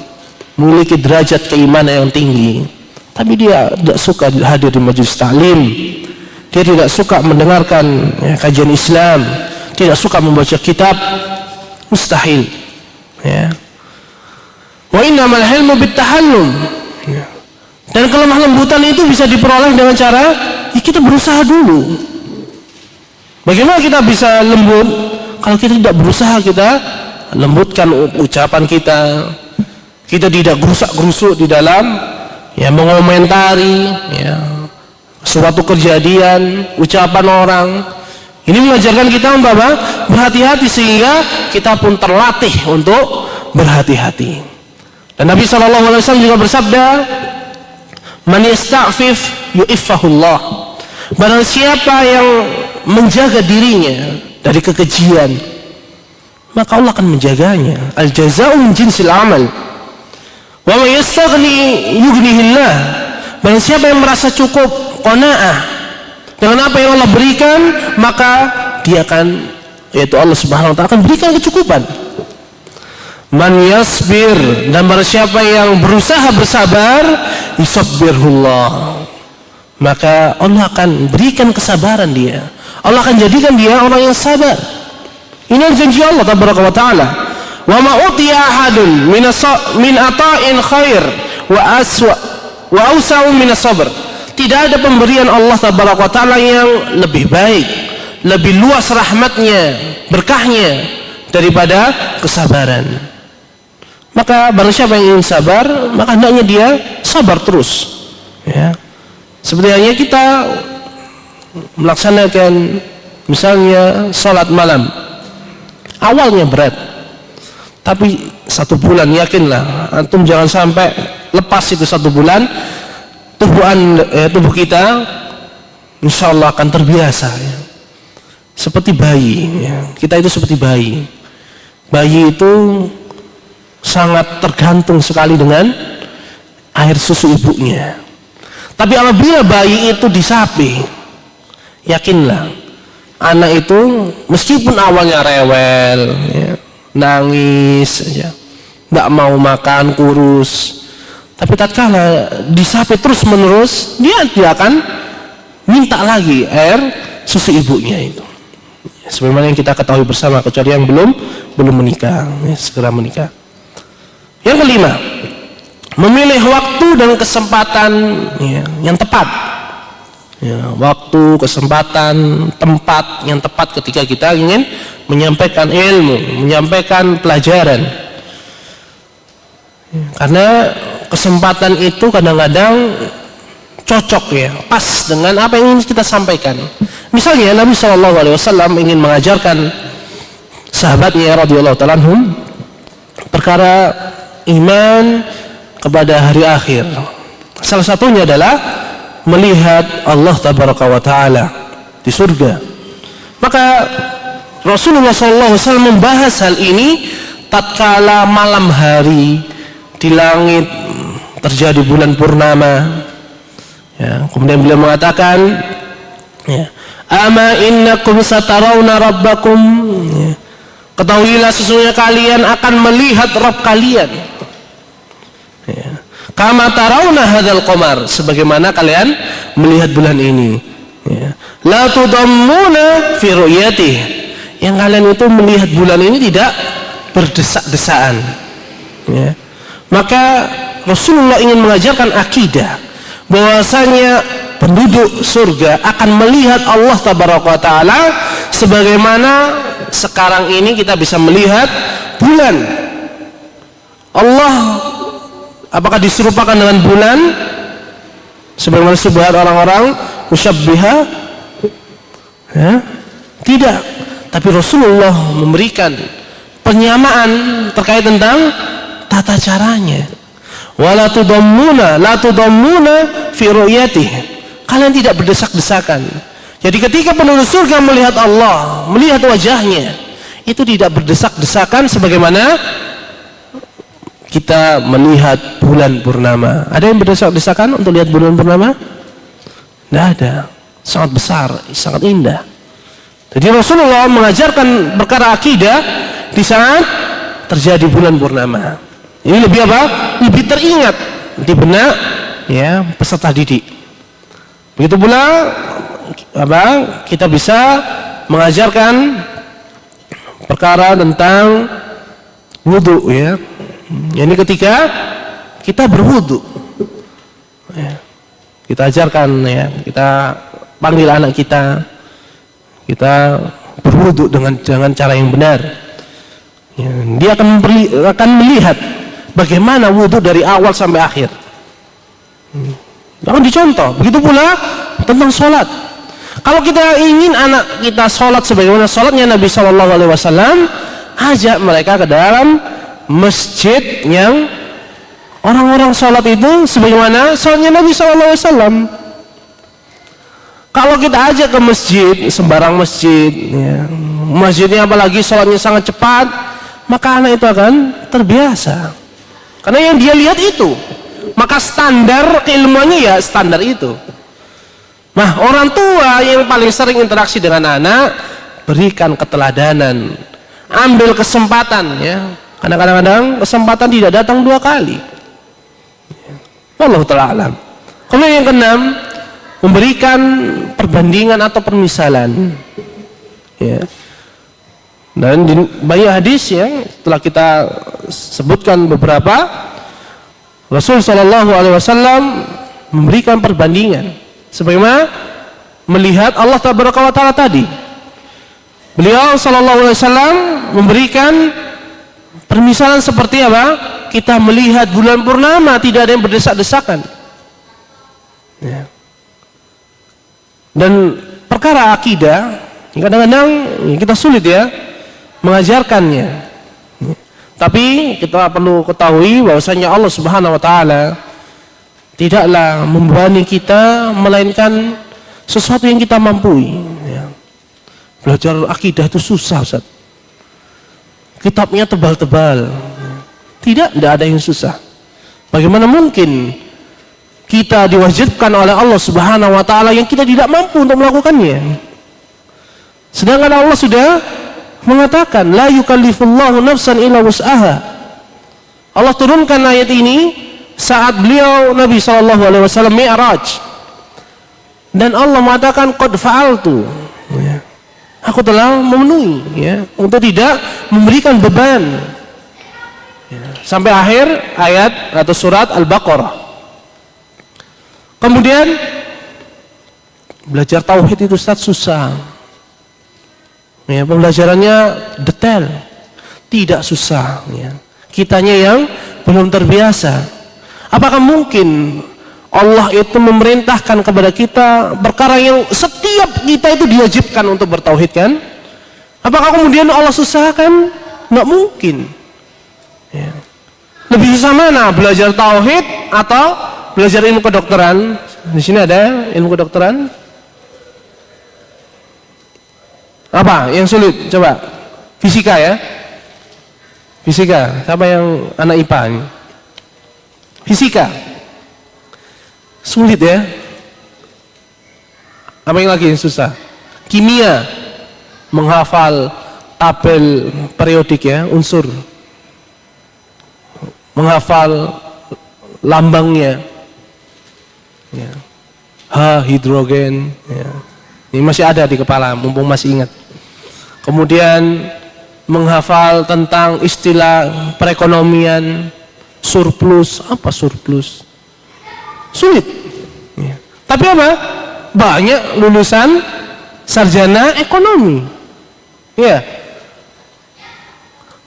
memiliki derajat keimanan yang tinggi, tapi dia tidak suka hadir di majelis ta'lim, dia tidak suka mendengarkan ya, kajian Islam, tidak suka membaca kitab, mustahil ya. Wa innamal ilmu bitta'allum ya. Dan kelemah lembutan itu bisa diperoleh dengan cara ya, kita berusaha dulu. Bagaimana kita bisa lembut kalau kita tidak berusaha? Kita lembutkan ucapan kita, kita tidak gerusak-gerusuk di dalam ya, mengomentari ya, suatu kejadian, ucapan orang. Ini mengajarkan kita apa? Berhati-hati, sehingga kita pun terlatih untuk berhati-hati. Dan Nabi SAW juga bersabda, man yasta'fif yu'iffahullah, barang siapa yang menjaga dirinya dari kekejian, maka Allah akan menjaganya. Al jaza'u min jinsil amal. Wa man yastaghni yughnihillah, barang siapa yang merasa cukup, qanaah dengan apa yang Allah berikan, maka dia akan, yaitu Allah Subhanahu wa ta'ala akan berikan kecukupan. Man yasbir, dan barang siapa yang berusaha bersabar, yusabbirullah, maka Allah akan berikan kesabaran dia. Allah akan jadikan dia orang yang sabar. Ini janji Allah Tabaraka wa Ta'ala. Wa ma utiya ahadun min ata'in khair wa awsa'u min as-sabr, tidak ada pemberian Allah Tabaraka wa Ta'ala yang lebih baik, lebih luas rahmatnya, berkahnya daripada kesabaran. Maka barang siapa yang ingin sabar, maka hendaknya dia sabar terus, ya. Seperti halnya kita melaksanakan misalnya sholat malam, awalnya berat, tapi 1 bulan yakinlah antum jangan sampai lepas itu 1 bulan, tubuh kita insya Allah akan terbiasa, ya. Seperti bayi, ya. Kita itu seperti bayi. Bayi itu sangat tergantung sekali dengan air susu ibunya. Tapi apabila bayi itu disapi, yakinlah anak itu meskipun awalnya rewel, ya, nangis, ya, nggak mau makan, kurus, tapi tatkala disapi terus menerus, dia tidak akan minta lagi air susu ibunya itu. Sebagaimana yang kita ketahui bersama, kecuali yang belum menikah, ya, segera menikah. Yang kelima, memilih waktu dan kesempatan, ya, yang tepat, ya, waktu, kesempatan, tempat yang tepat ketika kita ingin menyampaikan ilmu, menyampaikan pelajaran, ya, karena kesempatan itu kadang-kadang cocok, ya, pas dengan apa yang ingin kita sampaikan. Misalnya Nabi SAW ingin mengajarkan sahabatnya radhiyallahu ta'ala anhum perkara iman kepada hari akhir. Salah satunya adalah melihat Allah Tabaraka wa Ta'ala di surga. Maka Rasulullah SAW membahas hal ini tatkala malam hari di langit terjadi bulan purnama, ya, kemudian beliau mengatakan, ya, ama innakum satarawna rabbakum, ya, ketahuilah sesungguhnya kalian akan melihat Rabb kalian, ya, kama tarawna hadzal qamar, sebagaimana kalian melihat bulan ini, ya. La tudammuna fi ru'yatihi, yang kalian itu melihat bulan ini tidak berdesak-desaan, ya. Maka Rasulullah ingin mengajarkan akidah bahwasanya penduduk surga akan melihat Allah Tabaraka wa Ta'ala sebagaimana sekarang ini kita bisa melihat bulan. Allah apakah diserupakan dengan bulan sebagaimana sebagian orang-orang musyabbiha, ya? Tidak. Tapi Rasulullah memberikan penyamaan terkait tentang tata caranya. Wala tudammuna la tudammuna fi ru'yatihi, kalian tidak berdesak-desakan. Jadi ketika penduduk surga melihat Allah, melihat wajahnya, itu tidak berdesak-desakan sebagaimana kita melihat bulan purnama. Ada yang berdesak-desakan untuk lihat bulan purnama? Tidak ada. Sangat besar, sangat indah. Jadi Rasulullah mengajarkan perkara akidah di saat terjadi bulan purnama. Ini lebih apa? Lebih teringat di benak, ya, peserta didik. Begitu pula apa? Kita bisa mengajarkan perkara tentang wudu, ya. Ini ketika kita berwudu, ya, kita ajarkan, ya, kita panggil anak kita berwudu dengan cara yang benar, ya. Dia akan melihat bagaimana wudu dari awal sampai akhir, akan dicontoh. Begitu pula tentang sholat. Kalau kita ingin anak kita sholat sebagaimana sholatnya Nabi SAW, ajak mereka ke dalam masjid yang orang-orang sholat itu sebagaimana sholatnya Nabi SAW. Kalau kita ajak ke masjid, sembarang masjid, ya, masjidnya apalagi sholatnya sangat cepat, maka anak itu akan terbiasa. Karena yang dia lihat itu, maka standar keilmuannya ya standar itu. Nah, orang tua yang paling sering interaksi dengan anak, berikan keteladanan, ambil kesempatan, ya. Karena kadang-kadang kesempatan tidak datang 2 kali. Wallahu ta'ala alam. Kemudian yang keenam, memberikan perbandingan atau permisalan, ya. Dan di banyak hadis yang telah kita sebutkan beberapa, Rasul SAW memberikan perbandingan Sebagaimana melihat Allah Tabaraka wa Ta'ala tadi. Beliau sallallahu alaihi wasallam memberikan permisalan seperti apa? Kita melihat bulan purnama, tidak ada yang berdesak-desakan. Ya. Dan perkara akidah kadang-kadang kita sulit ya mengajarkannya. Tapi kita perlu ketahui bahwasanya Allah Subhanahu wa Ta'ala tidaklah membebani kita melainkan sesuatu yang kita mampu. Ya. Belajar akidah itu susah, Ustaz. Kitabnya tebal-tebal. Tidak ada yang susah. Bagaimana mungkin kita diwajibkan oleh Allah Subhanahu wa Ta'ala yang kita tidak mampu untuk melakukannya? Sedangkan Allah sudah mengatakan la yukallifullahu nafsan illa wus'aha. Allah turunkan ayat ini saat beliau Nabi SAW Mi'raj, dan Allah mengatakan qad fa'altu, ya. Aku telah memenuhi, ya, untuk tidak memberikan beban, ya. Sampai akhir ayat atau surat Al-Baqarah. Kemudian belajar tauhid itu Ustaz susah, ya, pembelajarannya detail, tidak susah, ya. Kitanya yang belum terbiasa. Apakah mungkin Allah itu memerintahkan kepada kita perkara yang setiap kita itu diwajibkan untuk bertauhid, kan? Apakah kemudian Allah susahkan? Nggak mungkin, ya. Lebih susah mana? Belajar tauhid atau belajar ilmu kedokteran? Di sini ada ilmu kedokteran. Apa yang sulit? Coba. Fisika, ya. Fisika. Siapa yang anak IPA ini? Fisika. Sulit, ya. Apa yang lagi yang susah? Kimia. Menghafal tabel periodik, ya, unsur. Menghafal lambangnya. Ya. H, hidrogen, ya. Ini masih ada di kepala, mumpung masih ingat. Kemudian menghafal tentang istilah perekonomian, surplus. Apa surplus? Sulit, ya. Tapi apa? Banyak lulusan sarjana ekonomi, ya.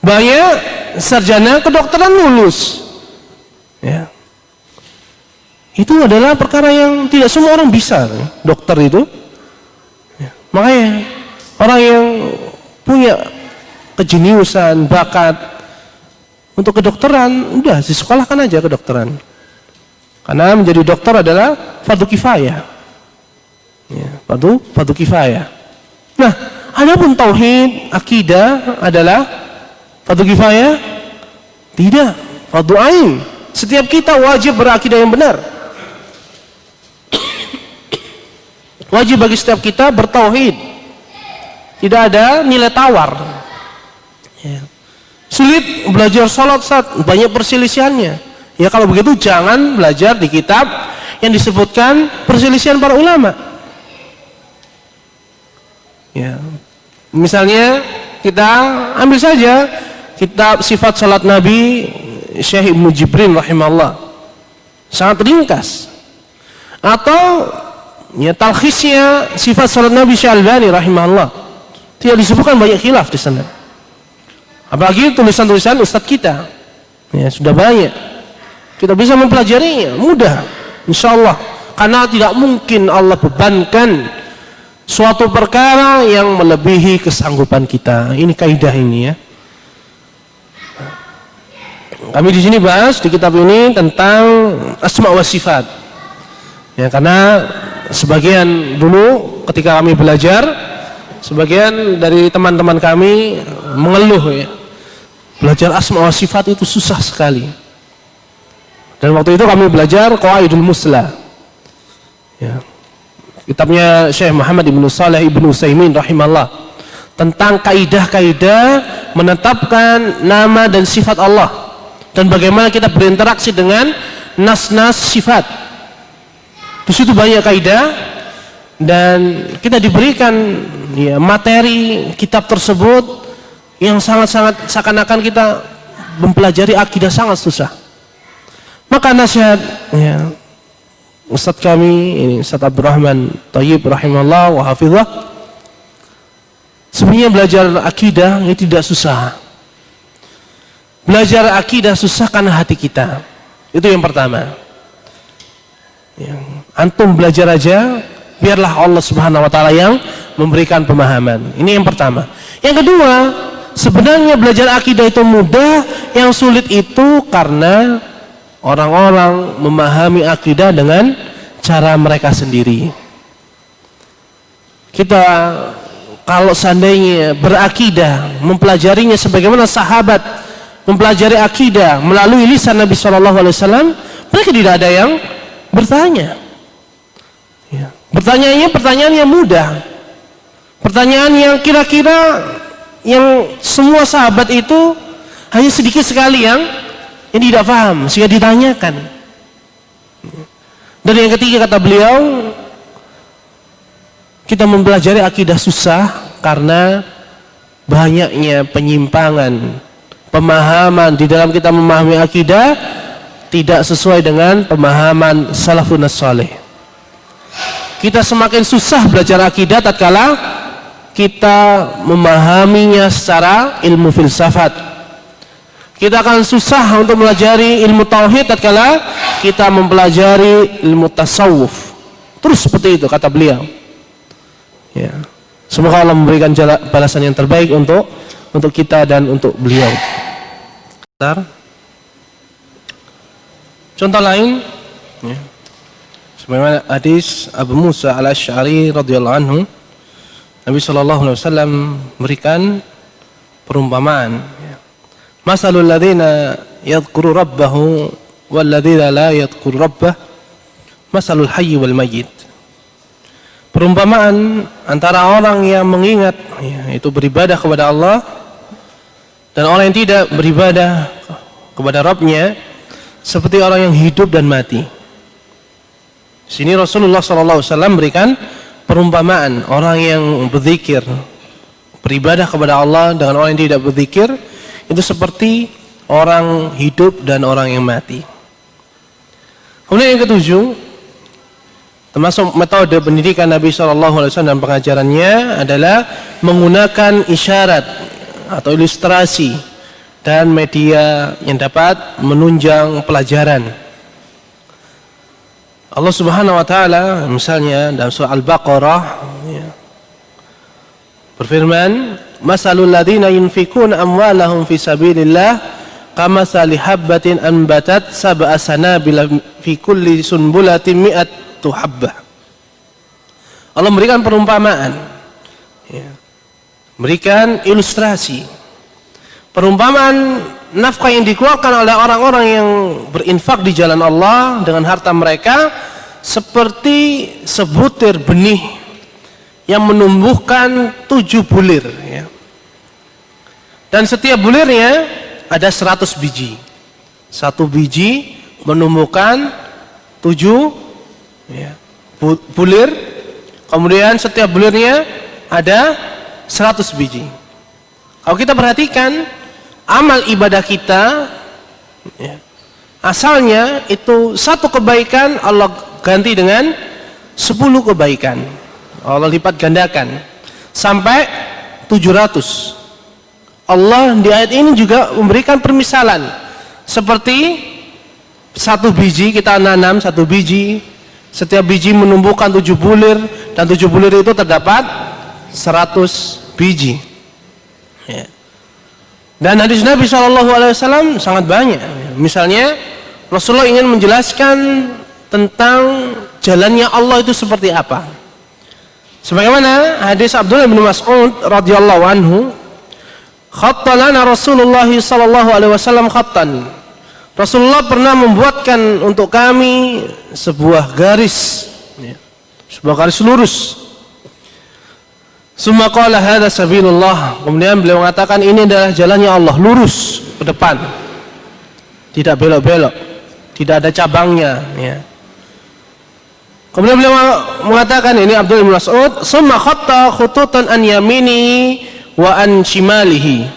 Banyak sarjana kedokteran lulus, ya. Itu adalah perkara yang tidak semua orang bisa, dokter itu, ya. Makanya orang yang punya kejeniusan, bakat untuk kedokteran, udah disekolahkan aja kedokteran. Karena menjadi dokter adalah fardu kifayah, ya, fardu kifayah. Nah, adapun tauhid, akidah adalah fardu kifayah? Tidak, fardu ain. Setiap kita wajib berakidah yang benar. Wajib bagi setiap kita bertauhid. Tidak ada nilai tawar, ya. Sulit belajar salat, banyak perselisihannya. Ya, kalau begitu jangan belajar di kitab yang disebutkan perselisihan para ulama. Ya. Misalnya kita ambil saja kitab sifat salat Nabi Syekh Ibnu Jibrin rahimahullah. Sangat ringkas. Atau ya talkhisnya sifat salat Nabi Syekh Albani rahimahullah. Tidak disebutkan banyak khilaf di sana. Apalagi tulisan-tulisan ustadz kita. Ya, sudah banyak. Kita bisa mempelajarinya, mudah, insyaallah. Karena tidak mungkin Allah bebankan suatu perkara yang melebihi kesanggupan kita. Ini kaidah ini, ya. Kami di sini bahas di kitab ini tentang asma wa sifat. Ya, karena sebagian dulu ketika kami belajar, sebagian dari teman-teman kami mengeluh, ya. Belajar asma wa sifat itu susah sekali. Dan waktu itu kami belajar Qawaidul Muslah, ya. Kitabnya Syekh Muhammad Ibnu Shalih Ibnu Utsaimin rahimahullah, tentang kaidah-kaidah menetapkan nama dan sifat Allah dan bagaimana kita berinteraksi dengan nas-nas sifat. Di situ banyak kaidah dan kita diberikan, ya, materi kitab tersebut yang sangat-sangat seakan-akan kita mempelajari akidah sangat susah. Maka nasihat, ya, Ustadz kami ini Ustadz Abdurrahman Thayyib rahimahullah wa hafizah, sebenarnya belajar akidah ini tidak susah. Belajar akidah susah karena hati kita. Itu yang pertama. Antum belajar aja, biarlah Allah Subhanahu wa taala yang memberikan pemahaman. Ini yang pertama. Yang kedua, sebenarnya belajar akidah itu mudah, yang sulit itu karena orang-orang memahami akidah dengan cara mereka sendiri. Kita kalau seandainya berakidah, mempelajarinya sebagaimana sahabat mempelajari akidah melalui lisan Nabi SAW, mereka tidak ada yang bertanya. Pertanyaannya pertanyaan yang mudah, pertanyaan yang kira-kira yang semua sahabat itu hanya sedikit sekali yang tidak paham sehingga ditanyakan. Dan yang ketiga kata beliau, kita mempelajari akidah susah karena banyaknya penyimpangan pemahaman di dalam kita memahami akidah tidak sesuai dengan pemahaman salafun saleh. Kita semakin susah belajar akidah tatkala kita memahaminya secara ilmu filsafat. Kita akan susah untuk mempelajari ilmu tauhid tatkala kita mempelajari ilmu tasawuf. Terus seperti itu kata beliau. Ya. Semoga Allah memberikan balasan yang terbaik untuk kita dan untuk beliau. Contoh lain, ya. Sebagaimana hadis Abu Musa al-Asy'ari radhiyallahu anhu, Nabi SAW berikan perumpamaan. Masalul ladzina yadhkuru rabbahu wal ladzina la yadhkuru rabbah masalul hayy wal mayyit. Perumpamaan antara orang yang mengingat, itu beribadah kepada Allah, dan orang yang tidak beribadah kepada Rabbnya seperti orang yang hidup dan mati. Sini Rasulullah SAW berikan perumpamaan orang yang berzikir, beribadah kepada Allah dengan orang yang tidak berzikir itu seperti orang hidup dan orang yang mati. Kemudian yang ketujuh, termasuk metode pendidikan Nabi SAW dan pengajarannya adalah menggunakan isyarat atau ilustrasi dan media yang dapat menunjang pelajaran. Allah Subhanahu wa taala misalnya dalam surah Al-Baqarah berfirman, "Masalul ladzina yunfikuna amwalahum fi sabilillah kamatsali habbatin anbatat sab'a sanabila fi kulli sunbulatin mi'atu habbah." Allah memberikan perumpamaan, berikan ilustrasi. Perumpamaan nafkah yang dikeluarkan oleh orang-orang yang berinfak di jalan Allah dengan harta mereka seperti sebutir benih yang menumbuhkan 7 bulir, dan setiap bulirnya ada 100 biji. Satu biji menumbuhkan 7 bulir, kemudian setiap bulirnya ada 100 biji. Kalau kita perhatikan amal ibadah kita, asalnya itu satu kebaikan Allah ganti dengan 10 kebaikan. Allah lipat gandakan sampai 700. Allah di ayat ini juga memberikan permisalan seperti satu biji, kita nanam satu biji, setiap biji menumbuhkan 7 bulir, dan 7 bulir itu terdapat 100 biji. Dan hadis Nabi SAW sangat banyak. Misalnya Rasulullah ingin menjelaskan tentang jalannya Allah itu seperti apa. Sebagaimana hadis Abdullah bin Mas'ud radhiyallahu anhu, "Khattalana Rasulullah sallallahu alaihi wasallam khattan." Rasulullah pernah membuatkan untuk kami sebuah garis, sebuah garis lurus. Summa qala hadza sabilullah. Kemudian beliau mengatakan ini adalah jalannya Allah, lurus ke depan. Tidak belok-belok, tidak ada cabangnya, Kemudian beliau mengatakan, ini Abdullah bin Mas'ud, summa khatta khututan an yamini wa an shimalihi.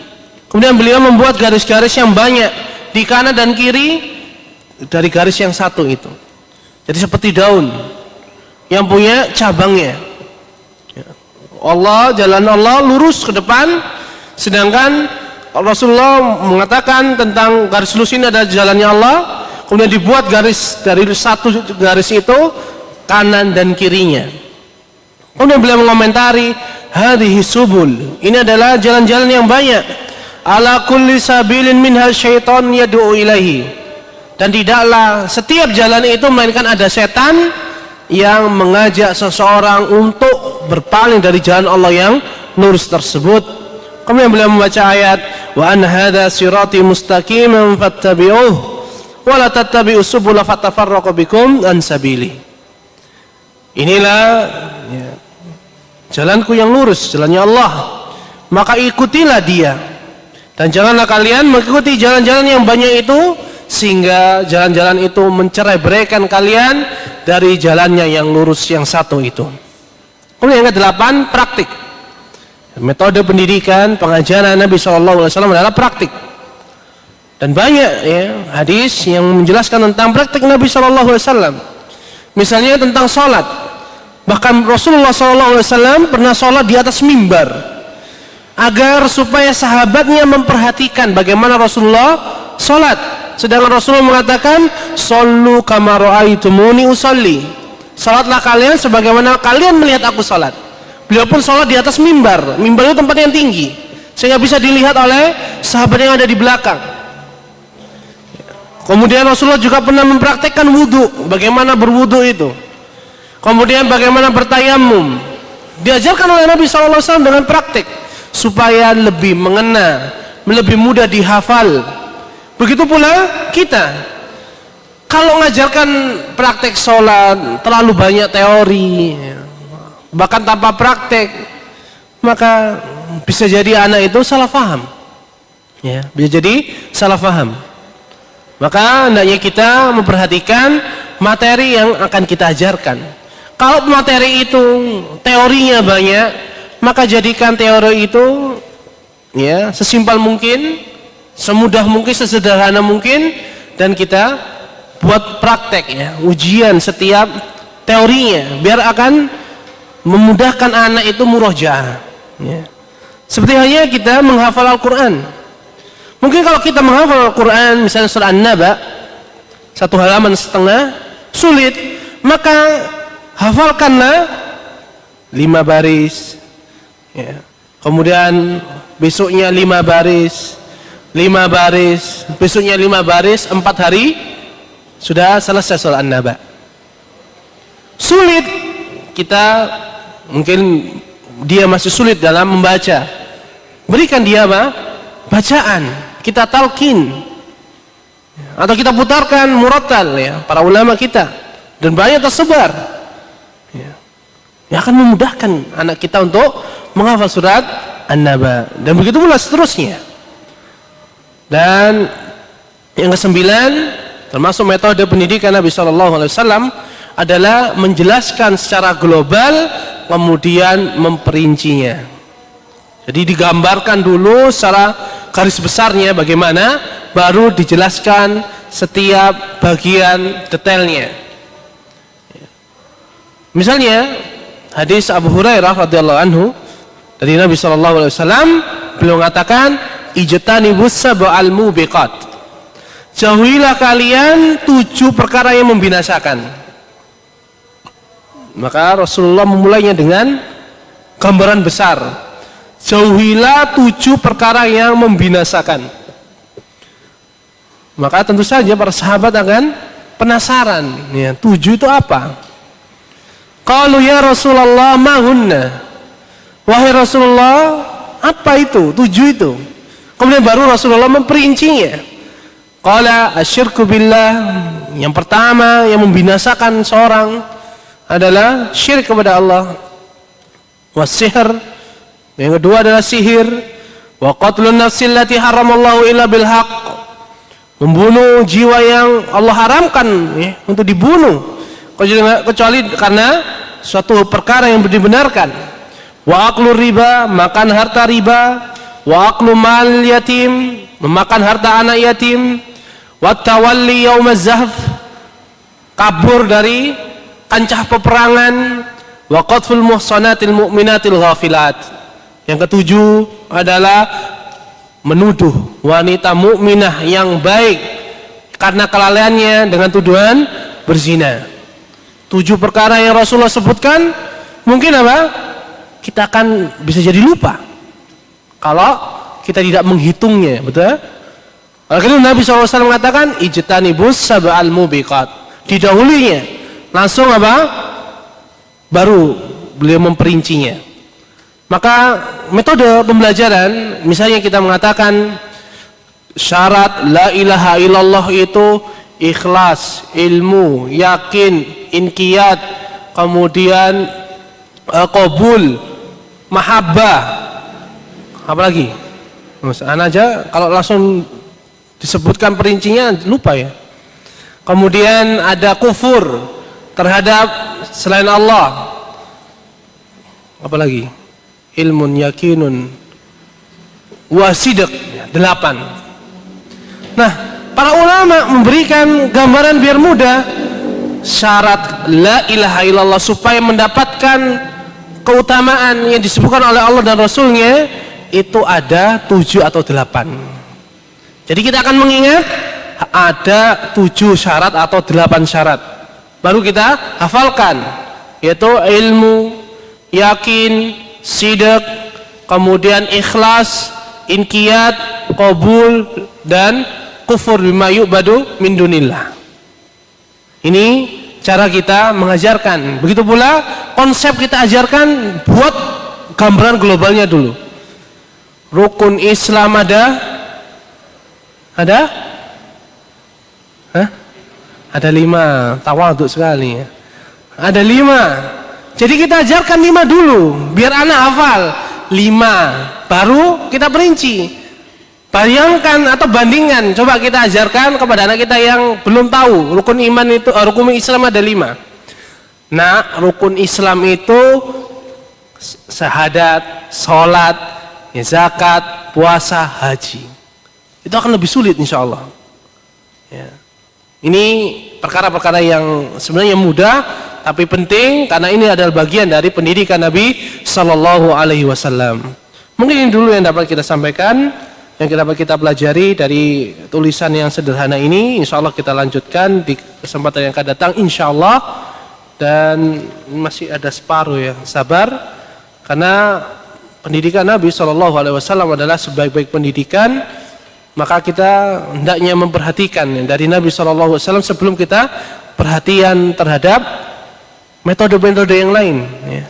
Kemudian beliau membuat garis-garis yang banyak di kanan dan kiri dari garis yang satu itu. Jadi seperti daun yang punya cabangnya. Allah, jalan Allah lurus ke depan, sedangkan Rasulullah mengatakan tentang garis lurus ini adalah jalannya Allah. Kemudian dibuat garis, dari satu garis itu kanan dan kirinya. Kemudian beliau mengomentari, hadhihi subul, ini adalah jalan-jalan yang banyak. Ala kulli sabilin minha syaitan yad'u ilaihi. Dan tidaklah setiap jalan itu melainkan ada setan yang mengajak seseorang untuk berpaling dari jalan Allah yang lurus tersebut. Kemudian beliau membaca ayat, wa an hadza sirati mustaqiman fattabi'uh wa la tattabi'us subula fatafarraqu bikum an sabili. Inilah ya, jalanku yang lurus, jalannya Allah, maka ikutilah dia, dan janganlah kalian mengikuti jalan-jalan yang banyak itu, sehingga jalan-jalan itu mencerai-beraikan kalian dari jalannya yang lurus yang satu itu. Kemudian yang ke-8, praktik. Metode pendidikan pengajaran Nabi SAW adalah praktik. Dan banyak ya, hadis yang menjelaskan tentang praktik Nabi SAW. Misalnya tentang sholat. Bahkan Rasulullah SAW pernah sholat di atas mimbar, agar supaya sahabatnya memperhatikan bagaimana Rasulullah sholat. Sedangkan Rasulullah mengatakan, "Shollu kama ra'aitumuni usolli." Salatlah kalian sebagaimana kalian melihat aku salat. Beliau pun salat di atas mimbar. Mimbar itu tempat yang tinggi, sehingga bisa dilihat oleh sahabat yang ada di belakang. Kemudian Rasulullah juga pernah mempraktekkan wudu, bagaimana berwudu itu. Kemudian bagaimana bertayamum. Diajarkan oleh Nabi SAW dengan praktek, supaya lebih mengena, lebih mudah dihafal. Begitu pula kita, kalau mengajarkan praktek sholat terlalu banyak teori, bahkan tanpa praktek, maka bisa jadi anak itu salah faham, ya, bisa jadi salah faham. Maka hendaknya kita memperhatikan materi yang akan kita ajarkan. Kalau materi itu teorinya banyak, maka jadikan teori itu ya sesimpel mungkin, semudah mungkin, sesederhana mungkin, dan kita buat praktek ya, ujian setiap teorinya, biar akan memudahkan anak itu murojaah ya. Seperti halnya kita menghafal Al-Quran. Mungkin kalau kita menghafal Al-Quran misalnya surah An-Naba 1 halaman setengah sulit, maka hafalkanlah 5 baris ya. Kemudian besoknya 5 baris, 5 baris, besoknya 5 baris, 4 hari sudah selesai surah An-Naba. Sulit kita, mungkin dia masih sulit dalam membaca, berikan dia apa? Bacaan, kita talqin, atau kita putarkan murattal ya, para ulama kita, dan banyak tersebar ya, yang akan memudahkan anak kita untuk menghafal surat An-Naba. Dan begitu pula seterusnya. Dan yang ke-9, termasuk metode pendidikan Nabi SAW adalah menjelaskan secara global, kemudian memperincinya. Jadi digambarkan dulu secara garis besarnya bagaimana, baru dijelaskan setiap bagian detailnya. Misalnya hadis Abu Hurairah radhiyallahu anhu dari Nabi SAW, beliau mengatakan, ijtanibus sab'al mubiqat, jauhilah kalian 7 perkara yang membinasakan. Maka Rasulullah memulainya dengan gambaran besar, jauhilah 7 perkara yang membinasakan. Maka tentu saja para sahabat akan penasaran ya, 7 itu apa? Qalu ya Rasulullah ma hunna, wahai Rasulullah, apa itu 7 itu? Kemudian baru Rasulullah memperincinya. Qala asyirku billah, yang pertama yang membinasakan seorang adalah syirik kepada Allah, wasihr, yang kedua adalah sihir, wa qatlun nafsil lati haramallahu illa bil haqq, membunuh jiwa yang Allah haramkan ya, untuk dibunuh kecuali karena suatu perkara yang dibenarkan, wa aklu riba, makan harta riba, wa aklu mal yatim, memakan harta anak yatim, wa tawalli yaumaz zahf, kabur dari kancah peperangan, wa qadful muhsanatil mu'minatil ghafilat. Yang ketujuh adalah menuduh wanita mukminah yang baik karena kelalaiannya dengan tuduhan berzina. 7 perkara yang Rasulullah sebutkan, mungkin apa? Kita akan bisa jadi lupa kalau kita tidak menghitungnya, betul? Oleh karena Nabi SAW mengatakan ijtanibus sab'al mubiqat. Didahulinya, langsung apa? Baru beliau memperincinya. Maka metode pembelajaran, misalnya kita mengatakan syarat la ilaha illallah itu ikhlas, ilmu, yakin, inqiyad, kemudian qabul, mahabbah. Apa lagi? Anak aja kalau langsung disebutkan perincinya lupa ya. Kemudian ada kufur terhadap selain Allah. Apa lagi? Ilmun, yakinun, wasidq, 8. Nah, para ulama memberikan gambaran biar mudah. Syarat la ilaha illallah supaya mendapatkan keutamaan yang disebutkan oleh Allah dan Rasulnya itu ada 7 atau 8. Jadi kita akan mengingat ada 7 syarat atau 8 syarat. Baru kita hafalkan, yaitu ilmu, yakin, sidq, kemudian ikhlas, inqiyad, qabul, dan kufur bima yu'badu min dunillah. Ini cara kita mengajarkan. Begitu pula konsep kita ajarkan, buat gambaran globalnya dulu. Rukun Islam ada? Hah? Ada 5. Tawadhu sekali ya. Ada 5. Jadi kita ajarkan 5 dulu, biar anak hafal 5, baru kita perinci. Bayangkan atau bandingkan, coba kita ajarkan kepada anak kita yang belum tahu rukun iman itu, rukun Islam ada 5. Nah, rukun Islam itu syahadat, sholat, zakat, puasa, haji. Itu akan lebih sulit insya Allah. Ya. Ini perkara-perkara yang sebenarnya mudah, tapi penting karena ini adalah bagian dari pendidikan Nabi Sallallahu Alaihi Wasallam. Mungkin ini dulu yang dapat kita sampaikan, yang dapat kita pelajari dari tulisan yang sederhana ini. Insya Allah kita lanjutkan di kesempatan yang akan datang, insya Allah. Dan masih ada separuh ya, sabar, karena pendidikan Nabi Sallallahu Alaihi Wasallam adalah sebaik-baik pendidikan. Maka kita hendaknya memperhatikan dari Nabi Sallallahu Alaihi Wasallam sebelum kita perhatian terhadap metode-metode yang lain. Ya.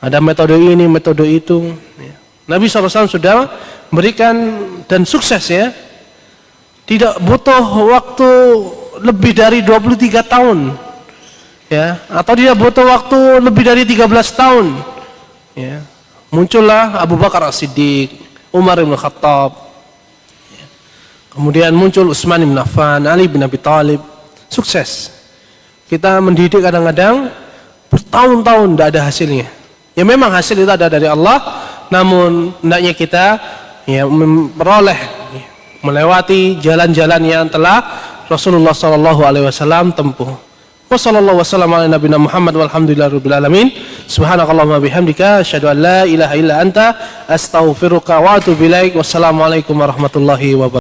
Ada metode ini, metode itu. Ya. Nabi SAW sudah memberikan dan sukses ya. Tidak butuh waktu lebih dari 23 tahun. Ya, atau tidak butuh waktu lebih dari 13 tahun. Ya. Muncullah Abu Bakar As-Siddiq, Umar bin Khattab. Ya. Kemudian muncul Utsman bin Affan, Ali bin Abi Thalib. Sukses. Kita mendidik kadang-kadang bertahun-tahun tidak ada hasilnya. Ya memang hasil itu ada dari Allah, namun hendaknya kita ya memperoleh, melewati jalan-jalan yang telah Rasulullah SAW tempuh. Wassallallahu wasallam ala nabiyina Muhammad walhamdulillahirabbil alamin. Subhanakallahumma bihamdika asyhadu an la ilaha illa anta astaghfiruka wa atubu ilaik. Wassalamualaikum warahmatullahi wabarakatuh.